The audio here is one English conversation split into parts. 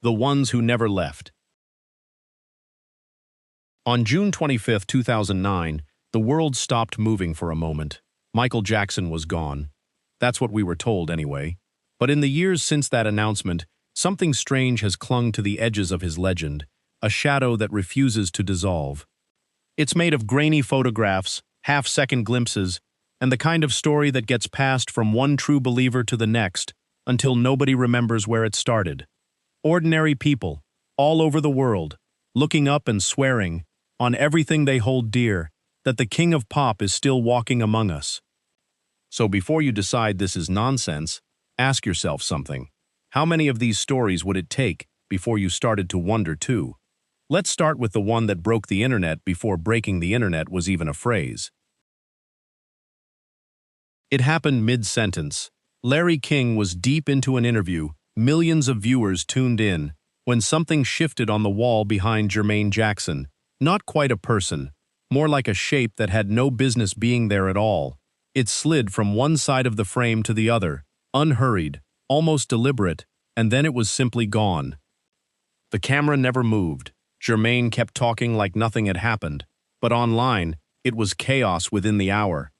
The ones who never left. On June 25, 2009, the world stopped moving for a moment. Michael Jackson was gone. That's what we were told anyway. But in the years since that announcement, something strange has clung to the edges of his legend, a shadow that refuses to dissolve. It's made of grainy photographs, half-second glimpses, and the kind of story that gets passed from one true believer to the next until nobody remembers where it started. Ordinary people, all over the world, looking up and swearing, on everything they hold dear, that the king of pop is still walking among us. So before you decide this is nonsense, ask yourself something. How many of these stories would it take before you started to wonder too? Let's start with the one that broke the internet before breaking the internet was even a phrase. It happened mid-sentence. Larry King was deep into an interview, millions of viewers tuned in, when something shifted on the wall behind Jermaine Jackson. Not quite a person, more like a shape that had no business being there at all. It slid from one side of the frame to the other, unhurried, almost deliberate, and then it was simply gone. The camera never moved. Jermaine kept talking like nothing had happened, but online, it was chaos within the hour.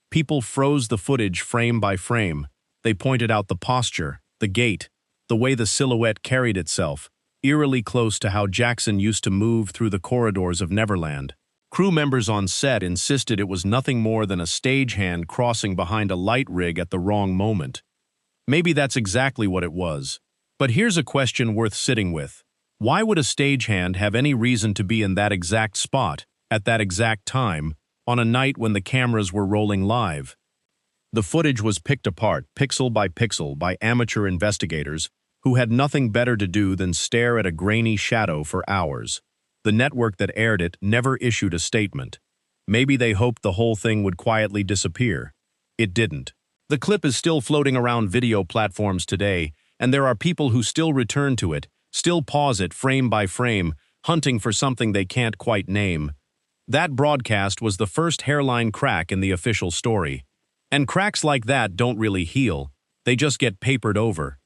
People froze the footage frame by frame. They pointed out the posture, the gait, the way the silhouette carried itself, eerily close to how Jackson used to move through the corridors of Neverland. Crew members on set insisted it was nothing more than a stagehand crossing behind a light rig at the wrong moment. Maybe that's exactly what it was. But here's a question worth sitting with. Why would a stagehand have any reason to be in that exact spot, at that exact time, on a night when the cameras were rolling live? The footage was picked apart, pixel by pixel, by amateur investigators who had nothing better to do than stare at a grainy shadow for hours. The network that aired it never issued a statement. Maybe they hoped the whole thing would quietly disappear. It didn't. The clip is still floating around video platforms today, and there are people who still return to it, still pause it frame by frame, hunting for something they can't quite name. That broadcast was the first hairline crack in the official story. And cracks like that don't really heal, they just get papered over.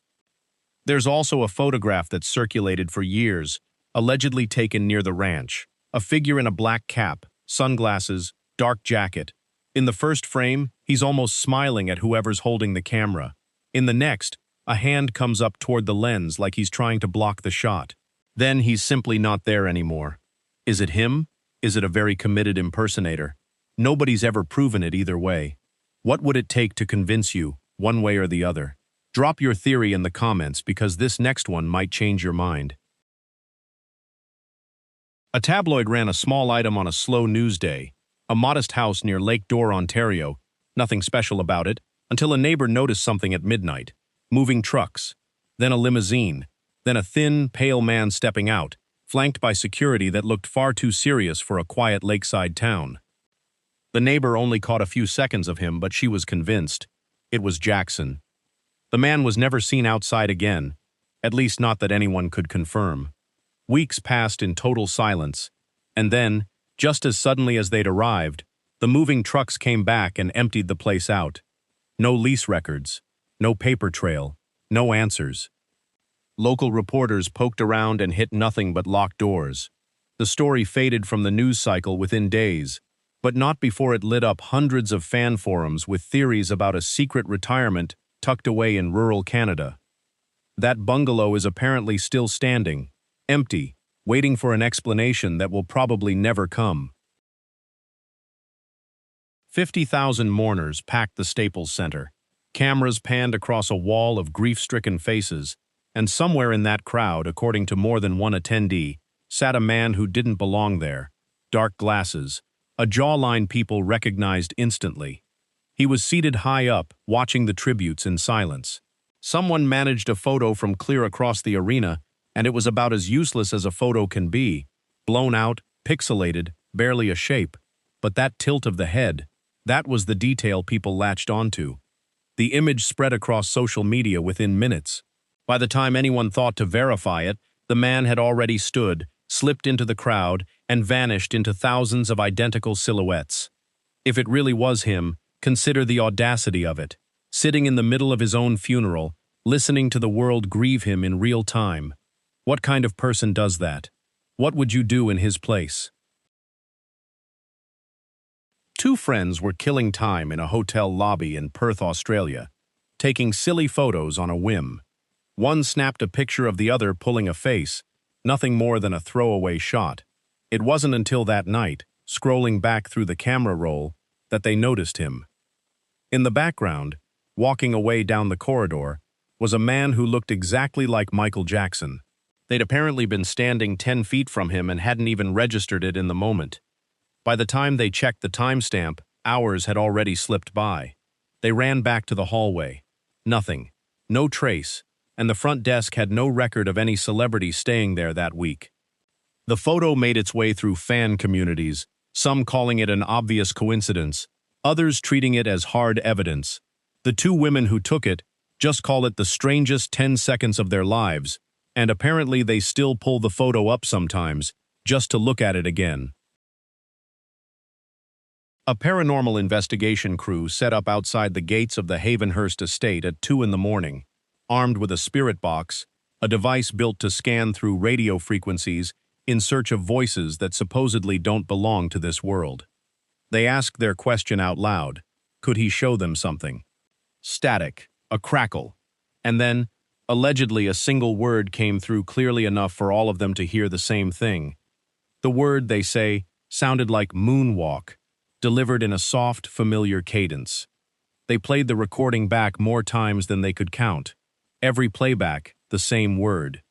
There's also a photograph that circulated for years, allegedly taken near the ranch. A figure in a black cap, sunglasses, dark jacket. In the first frame, he's almost smiling at whoever's holding the camera. In the next, a hand comes up toward the lens like he's trying to block the shot. Then he's simply not there anymore. Is it him? Is it a very committed impersonator? Nobody's ever proven it either way. What would it take to convince you, one way or the other? Drop your theory in the comments because this next one might change your mind. A tabloid ran a small item on a slow news day. A modest house near Lake Dore, Ontario. Nothing special about it, until a neighbor noticed something at midnight. Moving trucks. Then a limousine. Then a thin, pale man stepping out, flanked by security that looked far too serious for a quiet lakeside town. The neighbor only caught a few seconds of him, but she was convinced. It was Jackson. The man was never seen outside again, at least not that anyone could confirm. Weeks passed in total silence, and then, just as suddenly as they'd arrived, the moving trucks came back and emptied the place out. No lease records, no paper trail, no answers. Local reporters poked around and hit nothing but locked doors. The story faded from the news cycle within days, but not before it lit up hundreds of fan forums with theories about a secret retirement tucked away in rural Canada. That bungalow is apparently still standing, empty, waiting for an explanation that will probably never come. 50,000 mourners packed the Staples Center. Cameras panned across a wall of grief-stricken faces, and somewhere in that crowd, according to more than one attendee, sat a man who didn't belong there. Dark glasses, a jawline people recognized instantly. He was seated high up, watching the tributes in silence. Someone managed a photo from clear across the arena, and it was about as useless as a photo can be. Blown out, pixelated, barely a shape. But that tilt of the head, that was the detail people latched onto. The image spread across social media within minutes. By the time anyone thought to verify it, the man had already stood, slipped into the crowd, and vanished into thousands of identical silhouettes. If it really was him, consider the audacity of it. Sitting in the middle of his own funeral, listening to the world grieve him in real time. What kind of person does that? What would you do in his place? Two friends were killing time in a hotel lobby in Perth, Australia, taking silly photos on a whim. One snapped a picture of the other pulling a face, nothing more than a throwaway shot. It wasn't until that night, scrolling back through the camera roll, that they noticed him. In the background, walking away down the corridor, was a man who looked exactly like Michael Jackson. They'd apparently been standing 10 feet from him and hadn't even registered it in the moment. By the time they checked the timestamp, hours had already slipped by. They ran back to the hallway. Nothing. No trace, and the front desk had no record of any celebrity staying there that week. The photo made its way through fan communities, some calling it an obvious coincidence, others treating it as hard evidence. The two women who took it just call it the strangest 10 seconds of their lives, and apparently they still pull the photo up sometimes, just to look at it again. A paranormal investigation crew set up outside the gates of the Havenhurst estate at 2 in the morning, armed with a spirit box, a device built to scan through radio frequencies in search of voices that supposedly don't belong to this world. They asked their question out loud. Could he show them something? Static, a crackle, and then, allegedly, a single word came through clearly enough for all of them to hear the same thing. The word, they say, sounded like moonwalk, delivered in a soft, familiar cadence. They played the recording back more times than they could count. Every playback, the same word.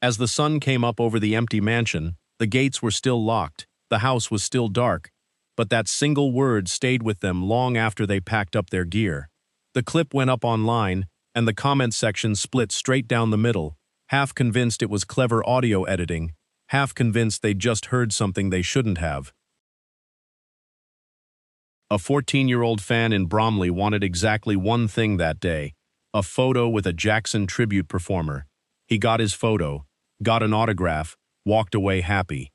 As the sun came up over the empty mansion, the gates were still locked, the house was still dark, but that single word stayed with them long after they packed up their gear. The clip went up online, and the comment section split straight down the middle, half convinced it was clever audio editing, half convinced they'd just heard something they shouldn't have. A 14-year-old fan in Bromley wanted exactly one thing that day, a photo with a Jackson tribute performer. He got his photo, got an autograph, walked away happy.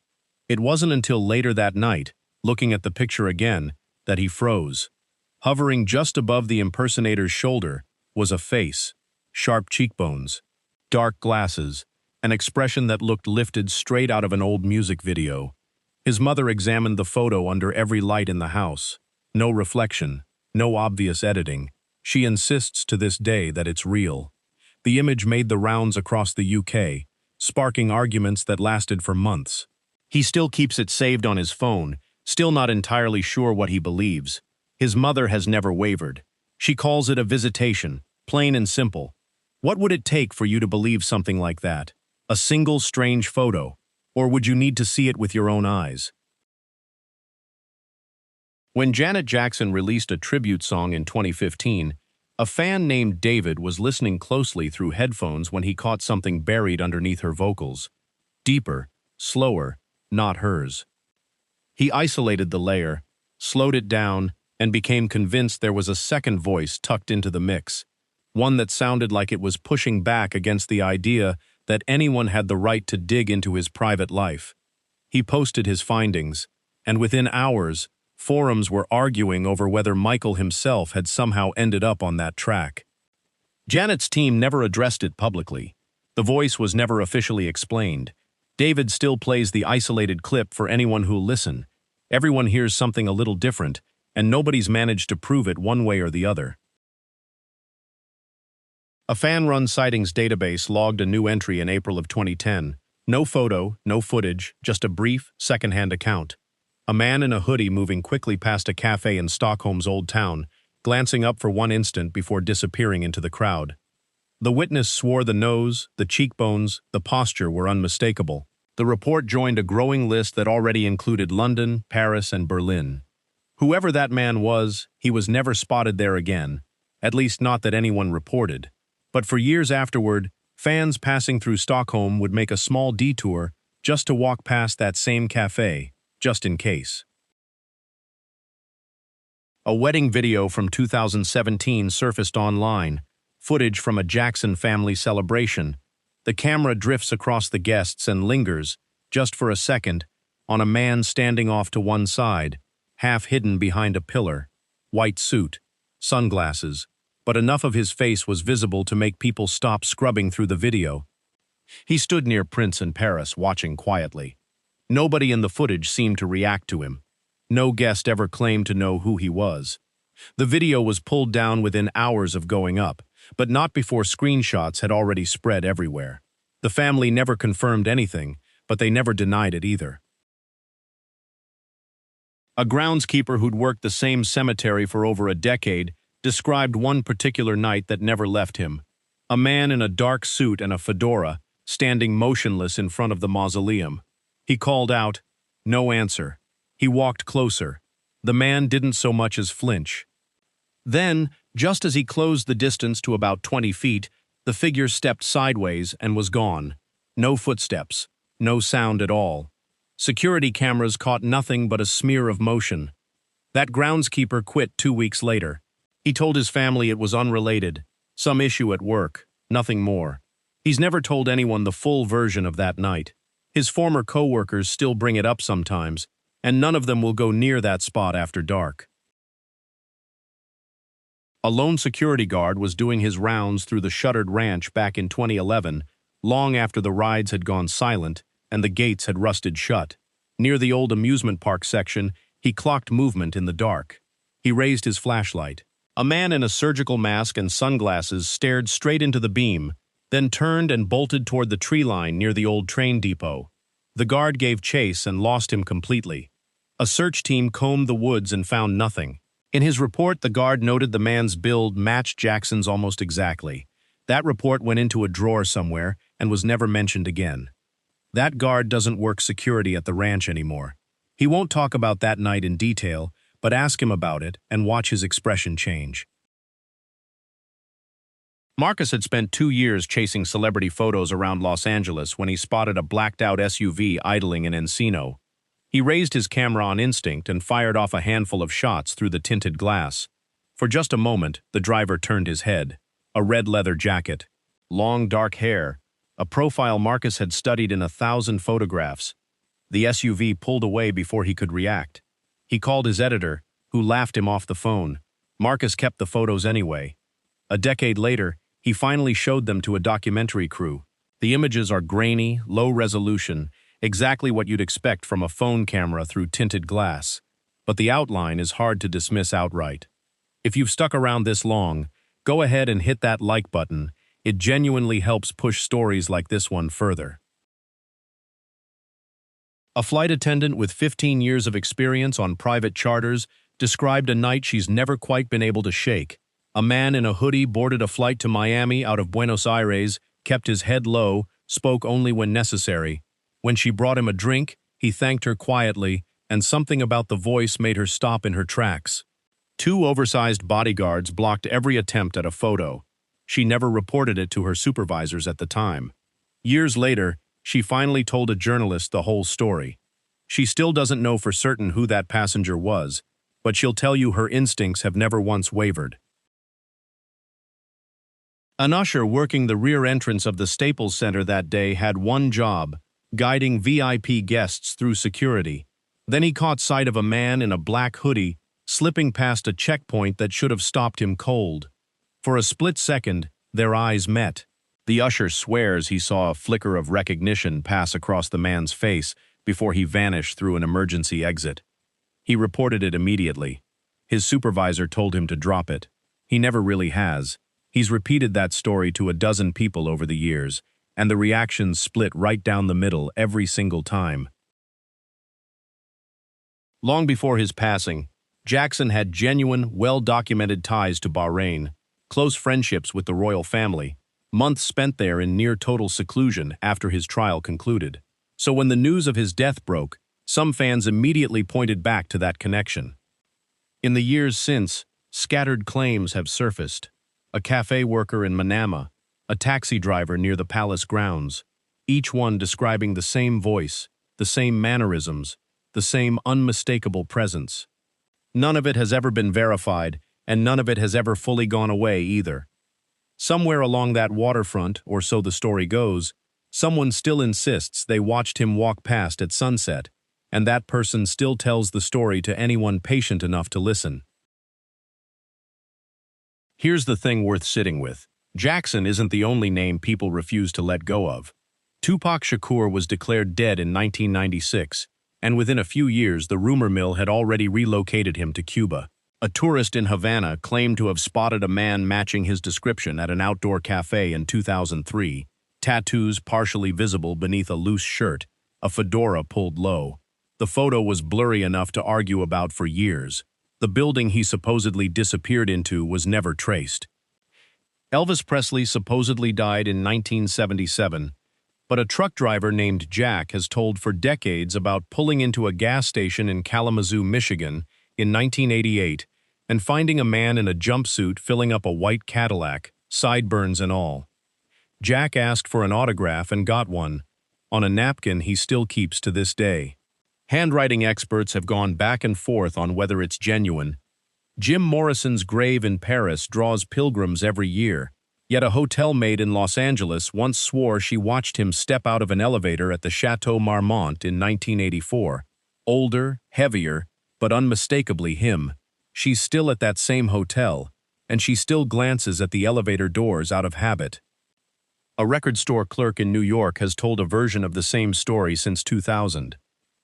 It wasn't until later that night, looking at the picture again, that he froze. Hovering just above the impersonator's shoulder was a face, sharp cheekbones, dark glasses, an expression that looked lifted straight out of an old music video. His mother examined the photo under every light in the house. No reflection, no obvious editing. She insists to this day that it's real. The image made the rounds across the UK, sparking arguments that lasted for months. He still keeps it saved on his phone, still not entirely sure what he believes. His mother has never wavered. She calls it a visitation, plain and simple. What would it take for you to believe something like that? A single strange photo? Or would you need to see it with your own eyes? When Janet Jackson released a tribute song in 2015, a fan named David was listening closely through headphones when he caught something buried underneath her vocals. Deeper, slower, not hers. He isolated the layer, slowed it down, and became convinced there was a second voice tucked into the mix, one that sounded like it was pushing back against the idea that anyone had the right to dig into his private life. He posted his findings, and within hours, forums were arguing over whether Michael himself had somehow ended up on that track. Janet's team never addressed it publicly. The voice was never officially explained. David still plays the isolated clip for anyone who'll listen. Everyone hears something a little different, and nobody's managed to prove it one way or the other. A fan-run sightings database logged a new entry in April of 2010. No photo, no footage, just a brief, second-hand account. A man in a hoodie moving quickly past a cafe in Stockholm's Old Town, glancing up for one instant before disappearing into the crowd. The witness swore the nose, the cheekbones, the posture were unmistakable. The report joined a growing list that already included London, Paris, and Berlin. Whoever that man was, he was never spotted there again, at least not that anyone reported. But for years afterward, fans passing through Stockholm would make a small detour just to walk past that same cafe, just in case. A wedding video from 2017 surfaced online, footage from a Jackson family celebration. The camera drifts across the guests and lingers, just for a second, on a man standing off to one side, half hidden behind a pillar, white suit, sunglasses, but enough of his face was visible to make people stop scrubbing through the video. He stood near Prince and Paris, watching quietly. Nobody in the footage seemed to react to him. No guest ever claimed to know who he was. The video was pulled down within hours of going up, but not before screenshots had already spread everywhere. The family never confirmed anything, but they never denied it either. A groundskeeper who'd worked the same cemetery for over a decade described one particular night that never left him. A man in a dark suit and a fedora, standing motionless in front of the mausoleum. He called out. No answer. He walked closer. The man didn't so much as flinch. Then, just as he closed the distance to about 20 feet, the figure stepped sideways and was gone. No footsteps. No sound at all. Security cameras caught nothing but a smear of motion. That groundskeeper quit 2 weeks later. He told his family it was unrelated, some issue at work, nothing more. He's never told anyone the full version of that night. His former co-workers still bring it up sometimes, and none of them will go near that spot after dark. A lone security guard was doing his rounds through the shuttered ranch back in 2011, long after the rides had gone silent and the gates had rusted shut. Near the old amusement park section, he clocked movement in the dark. He raised his flashlight. A man in a surgical mask and sunglasses stared straight into the beam, then turned and bolted toward the tree line near the old train depot. The guard gave chase and lost him completely. A search team combed the woods and found nothing. In his report, the guard noted the man's build matched Jackson's almost exactly. That report went into a drawer somewhere and was never mentioned again. That guard doesn't work security at the ranch anymore. He won't talk about that night in detail, but ask him about it and watch his expression change. Marcus had spent 2 years chasing celebrity photos around Los Angeles when he spotted a blacked-out SUV idling in Encino. He raised his camera on instinct and fired off a handful of shots through the tinted glass. For just a moment, the driver turned his head. A red leather jacket, long dark hair, a profile Marcus had studied in 1,000 photographs. The SUV pulled away before he could react. He called his editor, who laughed him off the phone. Marcus kept the photos anyway. A decade later, he finally showed them to a documentary crew. The images are grainy, low resolution, exactly what you'd expect from a phone camera through tinted glass. But the outline is hard to dismiss outright. If you've stuck around this long, go ahead and hit that like button. It genuinely helps push stories like this one further. A flight attendant with 15 years of experience on private charters described a night she's never quite been able to shake. A man in a hoodie boarded a flight to Miami out of Buenos Aires, kept his head low, spoke only when necessary. When she brought him a drink, he thanked her quietly, and something about the voice made her stop in her tracks. 2 oversized bodyguards blocked every attempt at a photo. She never reported it to her supervisors at the time. Years later, she finally told a journalist the whole story. She still doesn't know for certain who that passenger was, but she'll tell you her instincts have never once wavered. An usher working the rear entrance of the Staples Center that day had one job: guiding VIP guests through security. Then he caught sight of a man in a black hoodie slipping past a checkpoint that should have stopped him cold. For a split second, their eyes met. The usher swears he saw a flicker of recognition pass across the man's face before he vanished through an emergency exit. He reported it immediately. His supervisor told him to drop it. He never really has. He's repeated that story to a dozen people over the years, and the reactions split right down the middle every single time. Long before his passing, Jackson had genuine, well-documented ties to Bahrain, close friendships with the royal family, months spent there in near-total seclusion after his trial concluded. So when the news of his death broke, some fans immediately pointed back to that connection. In the years since, scattered claims have surfaced. A cafe worker in Manama, a taxi driver near the palace grounds, each one describing the same voice, the same mannerisms, the same unmistakable presence. None of it has ever been verified, and none of it has ever fully gone away either. Somewhere along that waterfront, or so the story goes, someone still insists they watched him walk past at sunset, and that person still tells the story to anyone patient enough to listen. Here's the thing worth sitting with. Jackson isn't the only name people refuse to let go of. Tupac Shakur was declared dead in 1996, and within a few years the rumor mill had already relocated him to Cuba. A tourist in Havana claimed to have spotted a man matching his description at an outdoor cafe in 2003, tattoos partially visible beneath a loose shirt, a fedora pulled low. The photo was blurry enough to argue about for years. The building he supposedly disappeared into was never traced. Elvis Presley supposedly died in 1977, but a truck driver named Jack has told for decades about pulling into a gas station in Kalamazoo, Michigan, in 1988, and finding a man in a jumpsuit filling up a white Cadillac, sideburns and all. Jack asked for an autograph and got one, on a napkin he still keeps to this day. Handwriting experts have gone back and forth on whether it's genuine. Jim Morrison's grave in Paris draws pilgrims every year, yet a hotel maid in Los Angeles once swore she watched him step out of an elevator at the Chateau Marmont in 1984. Older, heavier, but unmistakably him. She's still at that same hotel, and she still glances at the elevator doors out of habit. A record store clerk in New York has told a version of the same story since 2000.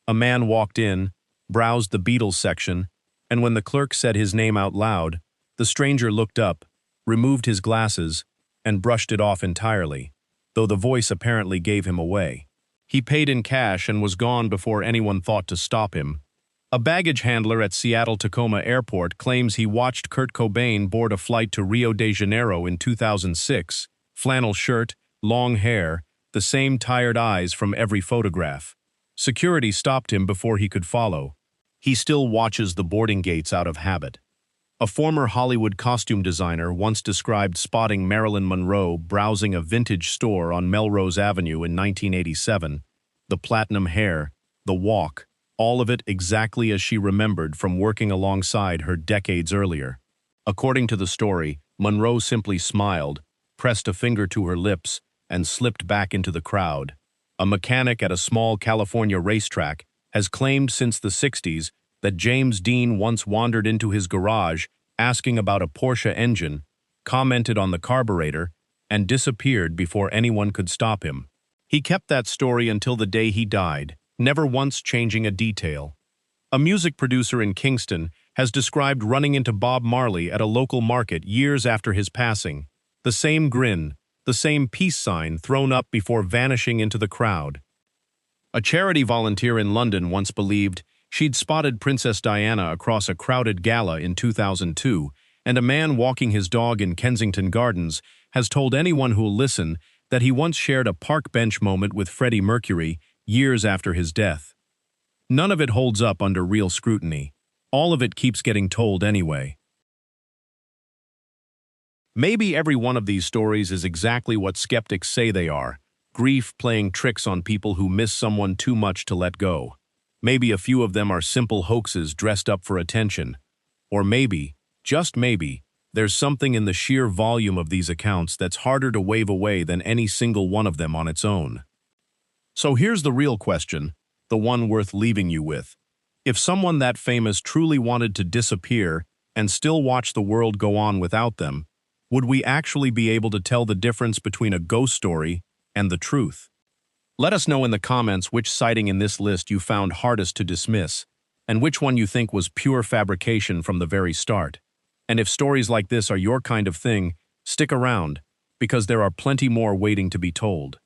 A man walked in, browsed the Beatles section, and when the clerk said his name out loud, the stranger looked up, removed his glasses, and brushed it off entirely, though the voice apparently gave him away. He paid in cash and was gone before anyone thought to stop him. A baggage handler at Seattle-Tacoma Airport claims he watched Kurt Cobain board a flight to Rio de Janeiro in 2006, flannel shirt, long hair, the same tired eyes from every photograph. Security stopped him before he could follow. He still watches the boarding gates out of habit. A former Hollywood costume designer once described spotting Marilyn Monroe browsing a vintage store on Melrose Avenue in 1987. The platinum hair, the walk, all of it exactly as she remembered from working alongside her decades earlier. According to the story, Monroe simply smiled, pressed a finger to her lips, and slipped back into the crowd. A mechanic at a small California racetrack has claimed since the 60s that James Dean once wandered into his garage asking about a Porsche engine, commented on the carburetor, and disappeared before anyone could stop him. He kept that story until the day he died, never once changing a detail. A music producer in Kingston has described running into Bob Marley at a local market years after his passing. The same grin, the same peace sign thrown up before vanishing into the crowd. A charity volunteer in London once believed she'd spotted Princess Diana across a crowded gala in 2002, and a man walking his dog in Kensington Gardens has told anyone who'll listen that he once shared a park bench moment with Freddie Mercury years after his death. None of it holds up under real scrutiny. All of it keeps getting told anyway. Maybe every one of these stories is exactly what skeptics say they are, grief playing tricks on people who miss someone too much to let go. Maybe a few of them are simple hoaxes dressed up for attention. Or maybe, just maybe, there's something in the sheer volume of these accounts that's harder to wave away than any single one of them on its own. So here's the real question, the one worth leaving you with. If someone that famous truly wanted to disappear and still watch the world go on without them, would we actually be able to tell the difference between a ghost story and the truth? Let us know in the comments which sighting in this list you found hardest to dismiss, and which one you think was pure fabrication from the very start. And if stories like this are your kind of thing, stick around, because there are plenty more waiting to be told.